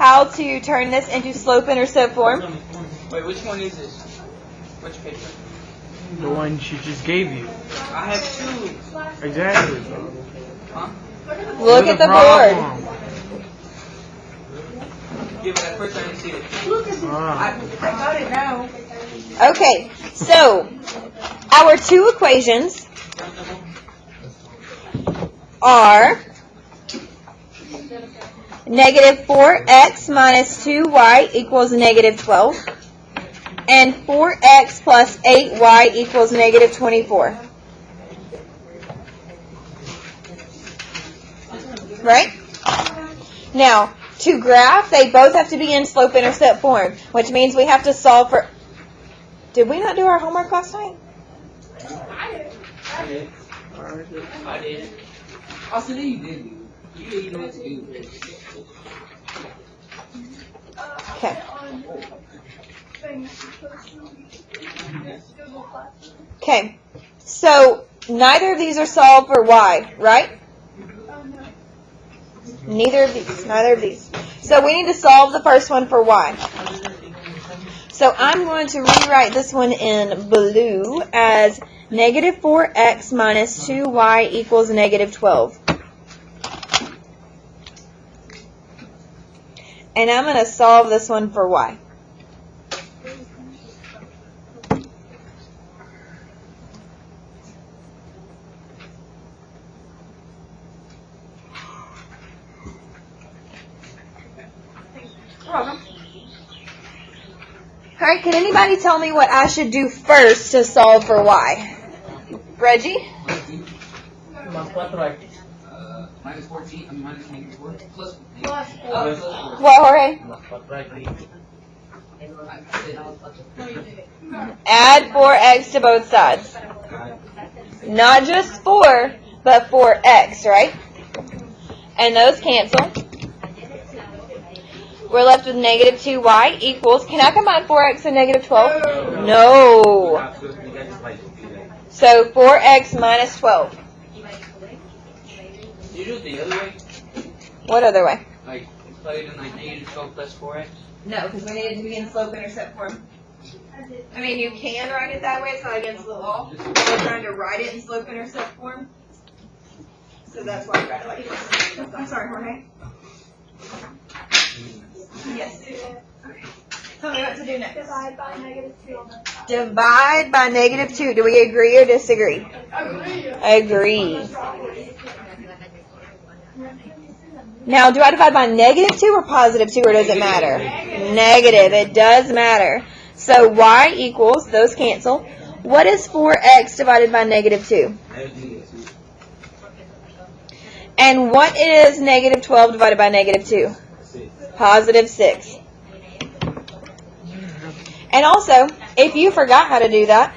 how to turn this into slope-intercept form. Wait, which one is this? Which paper? The one she just gave you. I have two. Exactly. Huh? Look at the board. Yeah, but at first I didn't see it. Ah. I got it now. Okay, so our two equations are negative 4x minus 2y equals negative 12, and 4x plus 8y equals negative 24. Right? Now, to graph, they both have to be in slope-intercept form, which means we have to solve for... Did we not do our homework last night? I did. Also, then you did. You didn't know what to do. Okay. Okay. So, neither of these are solved for y, right? Neither of these. Neither of these. So, we need to solve the first one for y. So, I'm going to rewrite this one in blue as negative 4x minus 2y equals negative 12. And I'm going to solve this one for y. Alright, can anybody tell me what I should do first to solve for y? Reggie? Minus 14, minus negative 4, plus 4. What, Jorge? Add 4x to both sides. Not just 4, but 4x, right? And those cancel. We're left with negative 2y equals, can I combine 4x and negative 12? No. So 4x minus 12. You do it the other way? What other way? Like, plug it in like negative 12 plus 4x? No, because we need it to be in slope-intercept form. I mean, you can write it that way, it's not against the law. We're trying to write it in slope-intercept form. So that's why I write it like this. I'm sorry, Jorge. Yes. Tell me what to do next. Divide by negative 2 on the side. Divide by negative 2. Do we agree or disagree? Agree. Now, do I divide by negative 2 or positive 2, or does it matter? Negative. It does matter. So y equals, those cancel. What is 4x divided by negative 2? And what is negative 12 divided by negative 2? Positive 6. And also, if you forgot how to do that,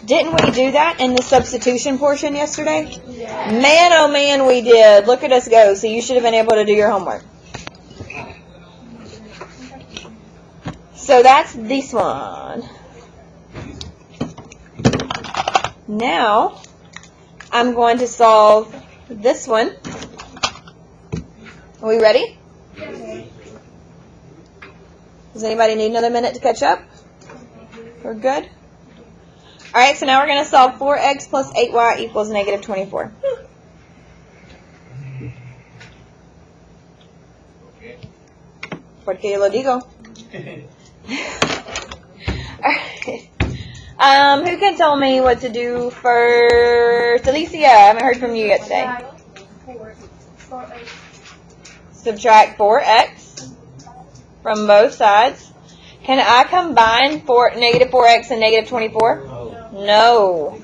didn't we do that in the substitution portion yesterday? Man, oh man, we did. Look at us go. So you should have been able to do your homework. So that's this one. Now, I'm going to solve this one. Are we ready? Does anybody need another minute to catch up? We're good? Alright, so now we're going to solve 4x plus 8y equals negative 24. Porque yo lo digo. Alright. Who can tell me what to do first? Alicia, I haven't heard from you yet today. Subtract 4x from both sides. Can I combine negative 4x and negative 24? No.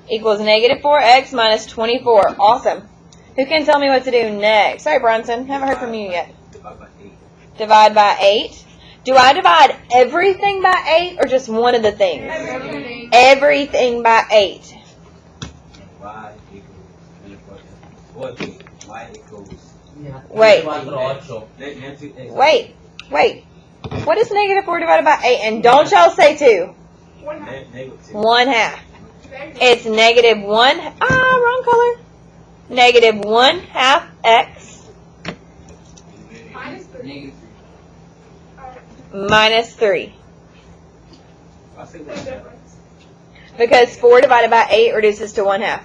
Equals negative 4x minus 24. Awesome. Who can tell me what to do next? Sorry, Bronson. Haven't heard from you yet. Divide by 8. Do I divide everything by 8 or just one of the things? Everything by 8. Wait. What is negative 4 divided by 8? And don't y'all say 2. 1/2. It's negative 1. Wrong color. Negative 1/2 x -3. Minus 3. I'll say Big what? difference. Because 4 divided by 8 reduces to 1/2.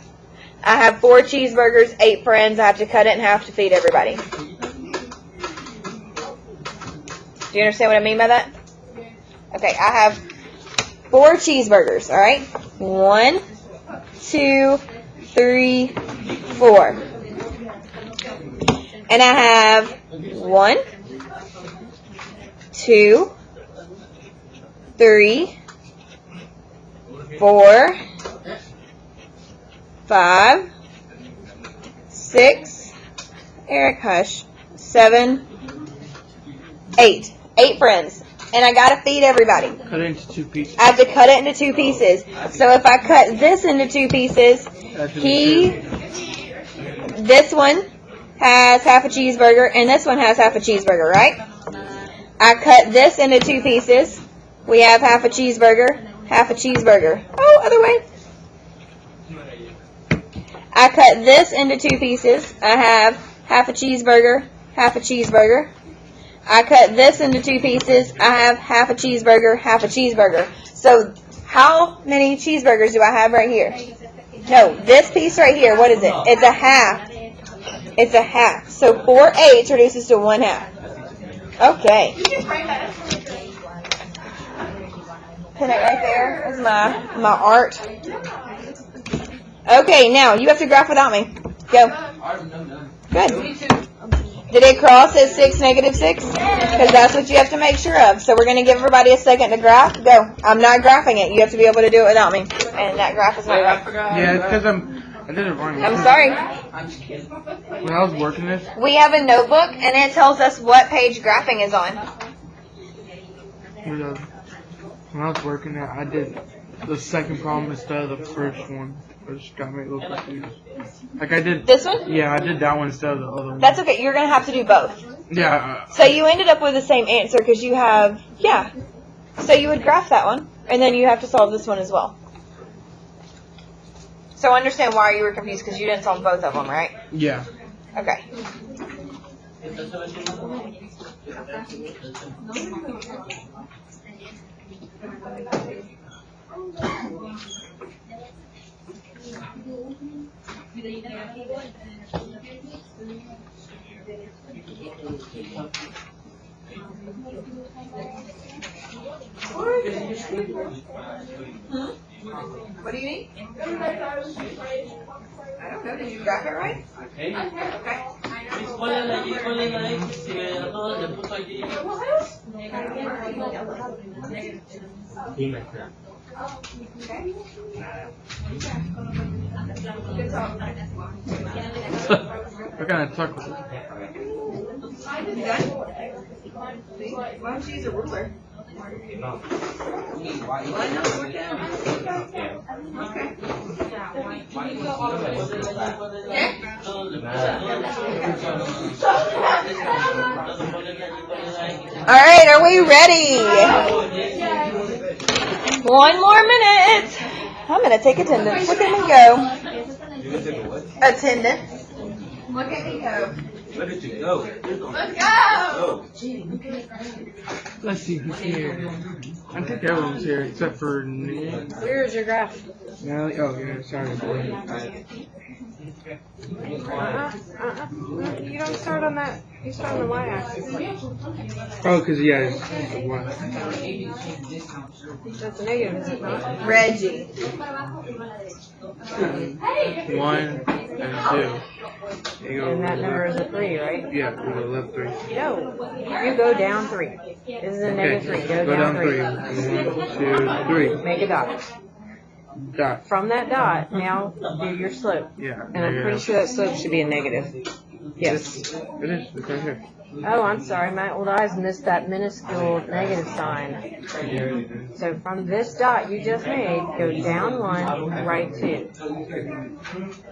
I have 4 cheeseburgers, 8 friends. I have to cut it in half to feed everybody. Do you understand what I mean by that? Okay, I have 4 cheeseburgers, alright? 1, 2, 3, 4. And I have 1, 2, 3, 4, 5, 6, Eric, hush, 7, 8. 8 friends. And I gotta feed everybody. Cut it into 2 pieces. I have to cut it into 2 pieces. So if I cut this into 2 pieces, this one has half a cheeseburger, and this one has half a cheeseburger, right? I cut this into 2 pieces. We have half a cheeseburger, half a cheeseburger. Oh, other way. I cut this into 2 pieces. I have half a cheeseburger, half a cheeseburger. I cut this into 2 pieces. I have half a cheeseburger, half a cheeseburger. So how many cheeseburgers do I have right here? No, this piece right here, what is it? It's a half. It's a half. So 4/8 reduces to 1/2. Okay. Pin it right there is my art. Okay, now you have to graph without me. Go. Good. Did it cross at 6, -6? Because that's what you have to make sure of. So we're going to give everybody a second to graph. Go. I'm not graphing it. You have to be able to do it without me. And that graph is not right. Yeah, it's because I did it wrong. I'm sorry. When I was working this, We have a notebook, and it tells us what page graphing is on. when I was working it, I did the second problem instead of the first one. Which got me a little confused. Like I did. This one? Yeah, I did that one instead of the other one. That's okay. You're going to have to do both. Yeah. So you ended up with the same answer because you have, yeah. So you would graph that one, and then you have to solve this one as well. So understand why you were confused because you didn't solve both of them, right? Yeah. Okay. What do you need? I don't know. Did you graph it right? Okay. What kind of tuck was it? You done? Why don't you use a ruler? Alright, are we ready? 1 more minute. I'm going to take attendance. Look at me go. Attendance. Look at me go. Where did you go? Let's go! Let's see who's here. I think everyone's here except for Natalie. Where's your graph? Oh, yeah, sorry. You don't start on that. You start on the y-axis. Oh, because, yeah, it's what? That's a negative, is it not? Reggie. 1 and 2. You go And that number is a 3, right? Yeah, we go left 3. No. You go down 3. This is a negative 3. Go down 3. 1, 2, 3. Make a dot. Dot. From that dot, now do your slope. Yeah. And I'm pretty sure that slope should be a negative. Yes. It is. It's right here. Oh, I'm sorry. My old eyes missed that minuscule negative sign. So from this dot you just made, go down 1, right 2.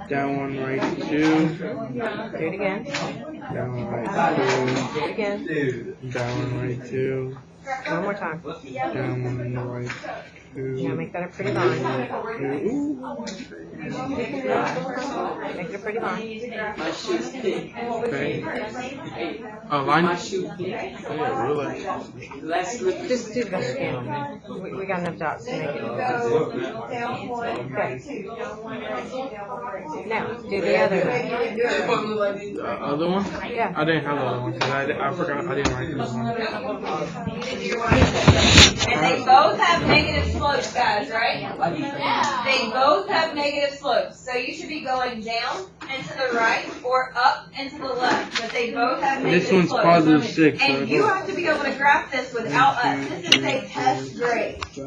Down 1, right 2. Do it again. Down 1, right Do it again. 2. Down 1, right 2. One more time. Down 1, right Yeah, make that a pretty line. Make it a pretty line. Okay. A line? Yeah, really. Just do the best you can. We got enough dots to make it. Okay. Now, do the other one. The other one? Yeah. I didn't have the other one because I forgot I didn't write this one. And they both have negative slopes, guys, right? They both have negative slopes. So you should be going down and to the right or up and to the left. But they both have negative This one's slopes. positive 6. So And you have to be able to graph this without us. This is a test grade. 6.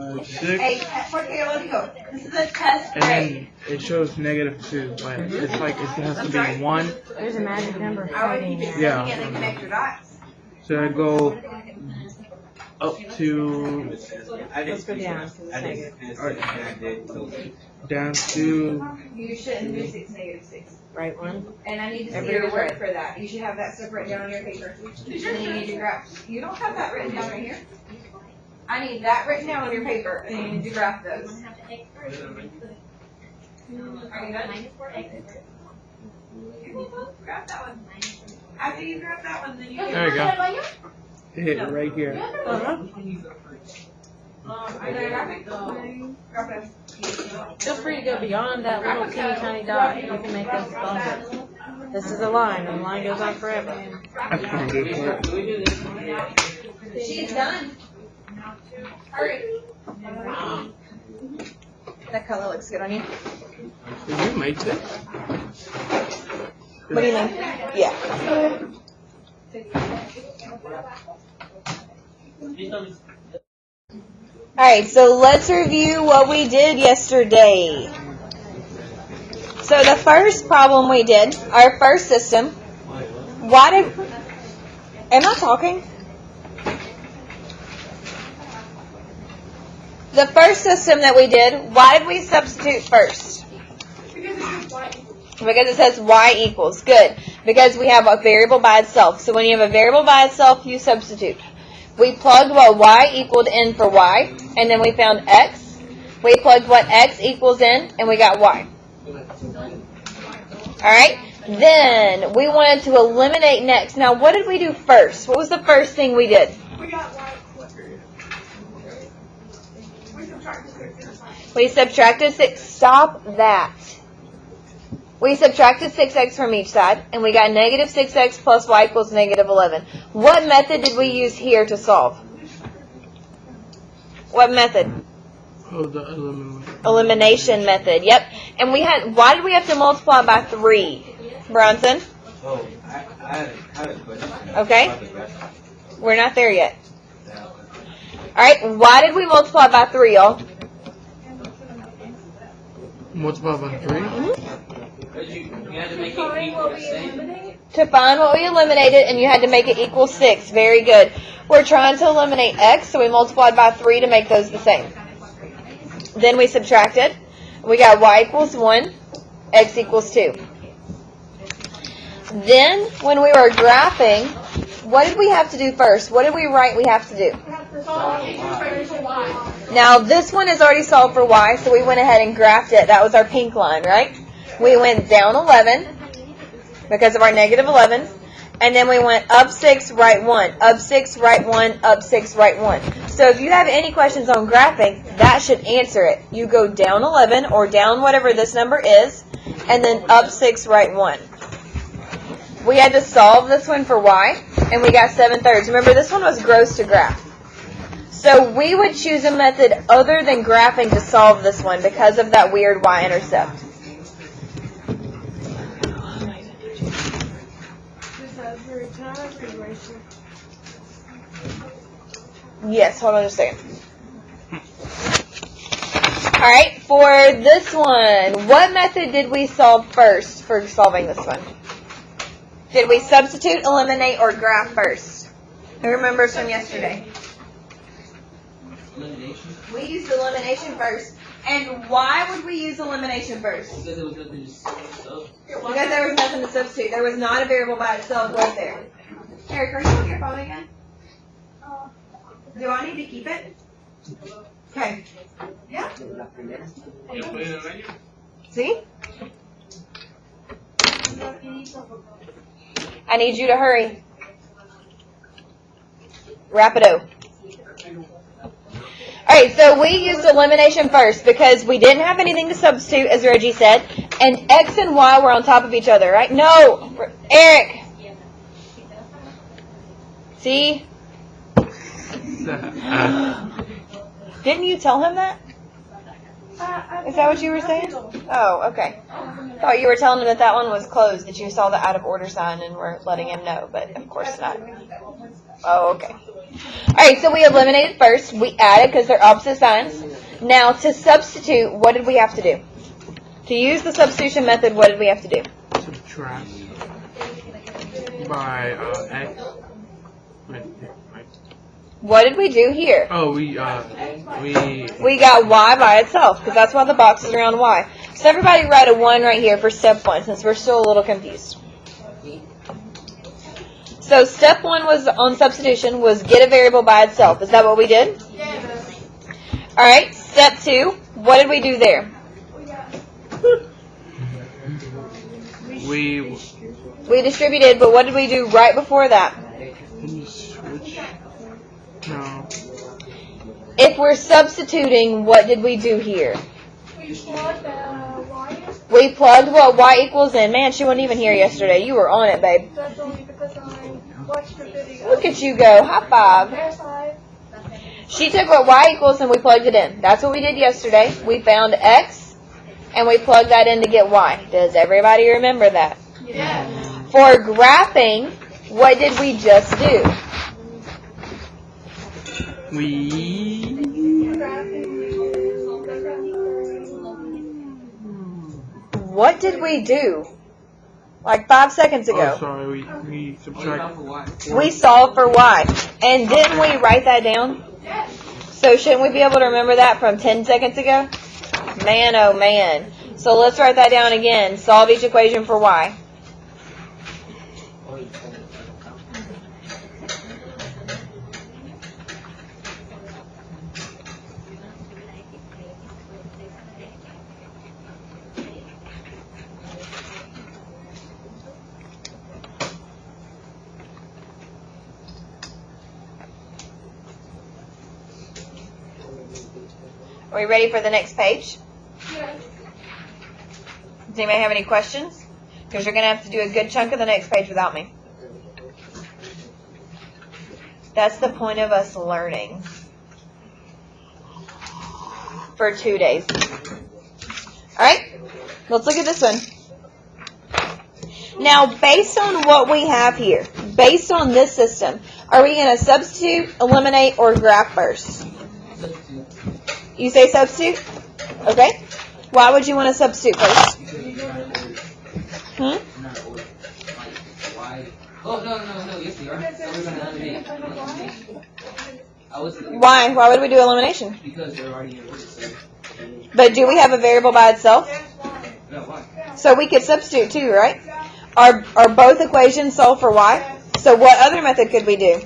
Okay, let me go. This is a test And grade. then it shows -2. Like, it's like it has to be 1. There's a magic number I would hiding keep it there. Yeah. and then connect your dots. So I go up to Let's go down to the negative. down to You shouldn't do 6, -6. Right one. And I need to see Every your word. word for that. You should have that stuff written down on your paper. And then you need to graph. You don't have that written down right here. I need that written down on your paper, and you need to graph those. Are you done? Graph that one. After you graph that one, then you there you go. Hit it right here. Are you done graphing? Graph it. Feel free to go beyond that little teeny tiny dot. You can make this longer. This is a line, and the line goes on forever. That's gonna be good. She's done. Hurry. That color looks good on you. Did you make this? What do you mean? Yeah. Alright, so let's review what we did yesterday. So the first problem we did, our first system, am I talking? The first system that we did, why did we substitute first? Because it says y equals. Good. Because we have a variable by itself. So when you have a variable by itself, you substitute. We plugged what y equaled in for y, and then we found x. We plugged what x equals in, and we got y. Alright? Then we wanted to eliminate next. Now, what did we do first? What was the first thing we did? We got y quicker. We subtracted 6. We subtracted 6. Stop that. We subtracted 6x from each side, and we got negative 6x plus y equals negative 11. What method did we use here to solve? What method? Oh, the elimination. Elimination method. Yep. And why did we have to multiply by 3? Bronson? Oh, I had a question. Okay. We're not there yet. Alright, why did we multiply by 3, y'all? Multiply by 3? You had to make it equal the same. To find what we eliminated, and you had to make it equal 6. Very good. We're trying to eliminate x, so we multiplied by 3 to make those the same. Then we subtracted. We got y equals 1, x equals 2. Then, when we were graphing, what did we have to do first? What did we write we have to do? Now, this one is already solved for y, so we went ahead and graphed it. That was our pink line, right? We went down 11 because of our negative 11. And then we went up 6, right 1. Up 6, right 1. Up 6, right 1. So if you have any questions on graphing, that should answer it. You go down 11 or down whatever this number is, and then up 6, right 1. We had to solve this one for y, and we got 7/3. Remember, this one was gross to graph. So we would choose a method other than graphing to solve this one because of that weird y-intercept. Yes, hold on just a second. Alright, for this one, what method did we solve first for solving this one? Did we substitute, eliminate, or graph first? Who remembers from yesterday? Elimination. We used elimination first. And why would we use elimination first? Because there was nothing to stuff. Because there was nothing to substitute. There was not a variable by itself, was there? Eric, are you on your phone again? Do I need to keep it? Okay. See? I need you to hurry. Rapido. Alright, so we used elimination first because we didn't have anything to substitute, as Reggie said, and X and Y were on top of each other, right? No! Eric! See? Didn't you tell him that? Is that what you were saying? Oh, okay. Thought you were telling him that that one was closed, that you saw the out of order sign and were letting him know, but of course not. Oh, okay. Alright, so we eliminated first. We added because they're opposite signs. Now, to substitute, what did we have to do? To use the substitution method, what did we have to do? Subtract by X. Wait. What did we do here? Oh, we got Y by itself, because that's why the boxes are on Y. So everybody write a 1 right here for step 1, since we're still a little confused. So step 1 was on substitution, was get a variable by itself. Is that what we did? Yes. Alright, step 2, what did we do there? we We distributed, but what did we do right before that? Can you switch? No. If we're substituting, what did we do here? We plug the wire. We plugged what Y equals in. Man, she wasn't even here yesterday. You were on it, babe. That's only because I watched the video. Look at you go. High five. There's five. She took what Y equals and we plugged it in. That's what we did yesterday. We found X and we plugged that in to get Y. Does everybody remember that? Yes. For graphing, what did we just do? What did we do? Like 5 seconds ago. Oh, sorry. We subtract. We solved for Y. And didn't we write that down? So shouldn't we be able to remember that from 10 seconds ago? Man, oh man. So let's write that down again. Solve each equation for Y. Are we ready for the next page? Yes. Does anybody have any questions? Because you're going to have to do a good chunk of the next page without me. That's the point of us learning. For 2 days. Alright? Let's look at this one. Now, based on what we have here, based on this system, are we going to substitute, eliminate, or graph first? You say substitute? Okay. Why would you want to substitute first? Hmm? Oh, no, yes we are. We're going to eliminate. Why? Why would we do elimination? Because they're already in order, so. But do we have a variable by itself? No, why? So we could substitute too, right? Are both equations solved for Y? So what other method could we do?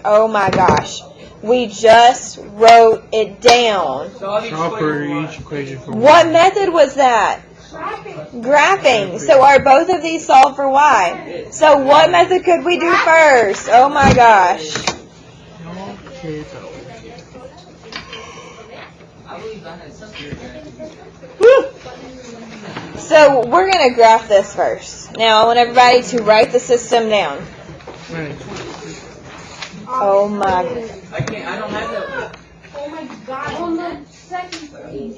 Oh my gosh. We just wrote it down. Solve for each equation for What Y. method was that? Graphing. So are both of these solved for Y? So what method could we do first? Oh my gosh. I believe I had something. Woo. So we're going to graph this first. Now I want everybody to write the system down. Right. Oh my. I can't, I don't have that. Oh my god. On the second page.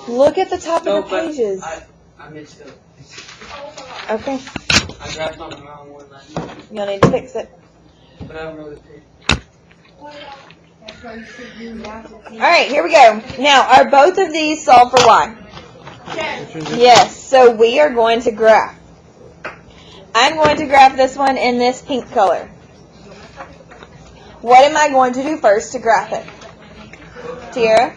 Look at the top of the but pages. I missed it. Okay. I grabbed on the wrong one last night, You'll need to fix it. but I don't know the page. Alright, here we go. Now, are both of these solved for Y? Yes. So we are going to graph. I'm going to graph this one in this pink color. What am I going to do first to graph it? Tiara?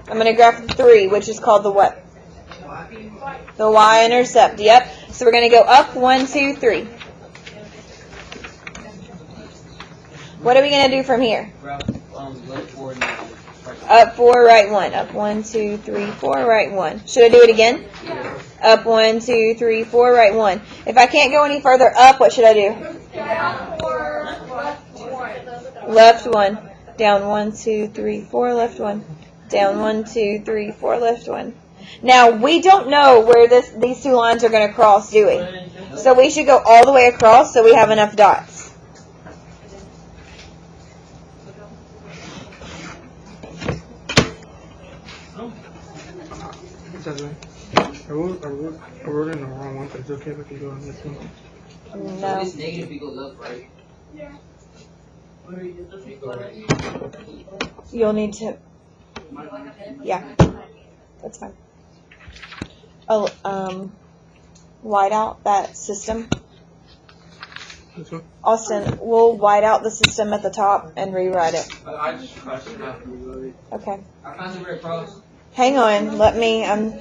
I'm going to graph the 3, which is called the what? The y-intercept. Yep. So we're going to go up 1, 2, 3. What are we going to do from here? Up 4, right 1. Up 1, 2, 3, 4, right 1. Should I do it again? Up 1, 2, 3, 4, right 1. If I can't go any further up, what should I do? Left 1. Down 1, 2, 3, 4, left 1. Down 1, 2, 3, 4, left 1. Now, we don't know where these two lines are going to cross, do we? So we should go all the way across so we have enough dots. I wrote in the wrong one, but it's okay if I can go on this one. No. This negative, we go left, right? Yeah. You'll need to, yeah, that's fine. Oh, white out that system. This one? Austin, we'll white out the system at the top and rewrite it. I just crossed it out. Okay. I found it right across. Hang on, I'm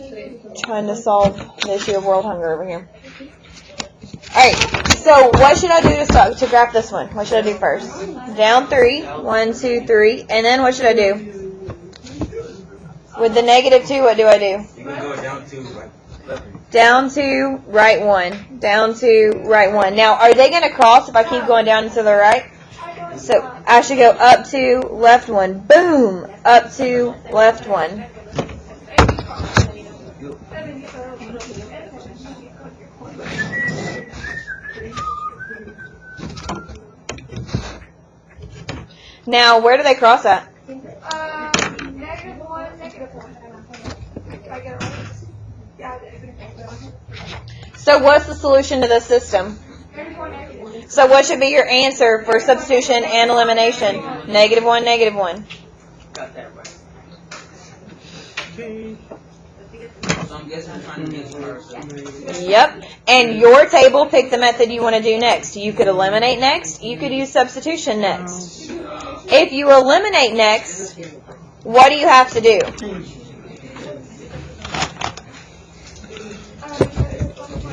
trying to solve the issue of world hunger over here. Alright, so what should I do to graph this one? What should I do first? Down 3, 1, 2, 3, and then what should I do? With the negative 2, what do I do? You can go down to like Down 2, right 1. Down 2, right 1. Now, are they going to cross if I keep going down and to the right? So, I should go up 2, left 1. Boom! Up 2, left 1. Now, where do they cross at? -1, -1. Did I get it right? Yeah, I did. So, what's the solution to this system? -1. So, what should be your answer for substitution and elimination? -1, -1. Got that right. So I'm guessing I'm trying to get first. Yep. And your table, pick the method you want to do next. You could eliminate next. You could use substitution next. If you eliminate next, what do you have to do?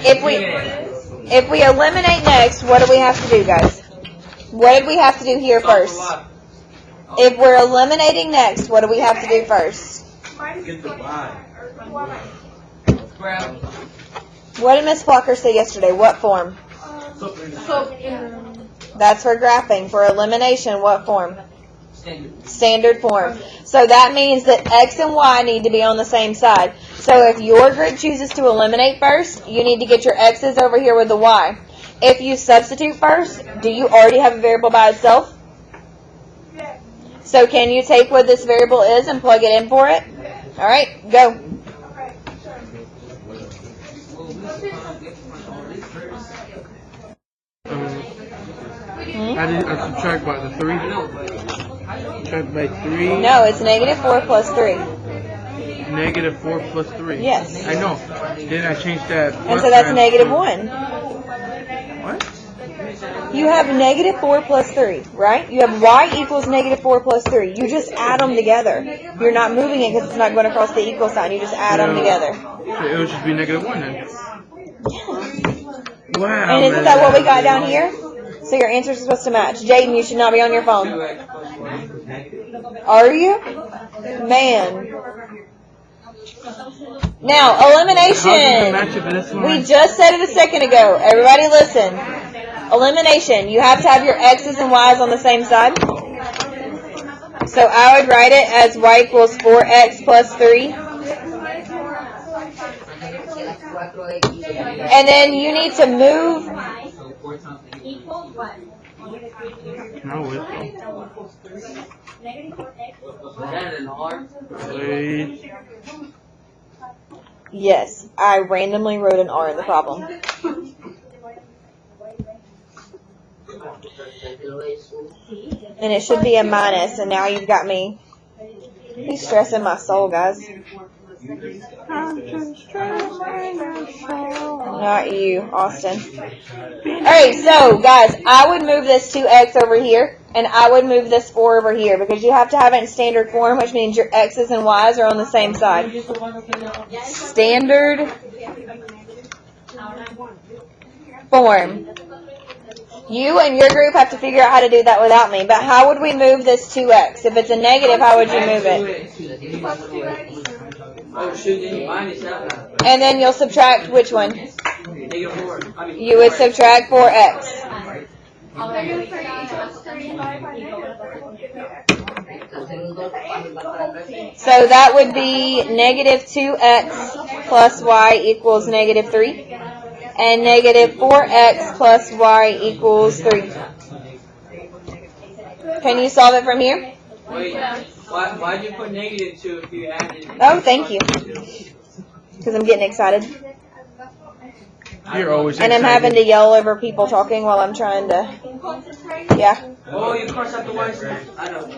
If we eliminate next, what do we have to do, guys? What did we have to do here first? If we're eliminating next, what do we have to do first? get the Y. Grab. What did Miss Plucker say yesterday? What form? That's for graphing. For elimination, what form? Standard. Standard form. So that means that X and Y need to be on the same side. So if your group chooses to eliminate first, you need to get your X's over here with the Y. If you substitute first, do you already have a variable by itself? So can you take what this variable is and plug it in for it? All right, go. I subtract by the 3. Subtract by 3. No, it's -4 plus 3. -4 plus 3. Yes. I know. Then I changed that. And so that's -1. What? You have -4 plus 3, right? You have y equals -4 plus 3. You just add them together. You're not moving it because it's not going across the equal sign. You just add them together. So it would just be -1 then. Wow. And isn't that what we got down here? So your answers are supposed to match. Jaden, you should not be on your phone. Are you? Man. Now, How does it elimination. match up to this one? We just said it a second ago. Everybody listen. Elimination. You have to have your X's and Y's on the same side. So I would write it as y equals 4x plus 3. And then you need to move. So 4 times No, it's that an R? Wait. Yes, I randomly wrote an R in the problem. And it should be a minus, and now you've got me. He's stressing my soul, guys. Not you, Austin. Alright, so guys, I would move this 2x over here, and I would move this 4 over here, because you have to have it in standard form, which means your x's and y's are on the same side. Standard form. You and your group have to figure out how to do that without me, but how would we move this 2x? If it's a negative, how would you move it? Oh, shoot, then you minus that one. And then you'll subtract which one? -4. I mean, You would subtract 4x. Negative 3 equals 3 divided by negative 4. So that would be negative 2x plus y equals negative 3. And negative 4x plus y equals 3. Can you solve it from here? Wait, why'd you put -2 if you added? Oh, thank you. Because I'm getting excited. You're always And I'm having to yell over people talking while I'm trying to, yeah. Oh, you crossed out the y. I know.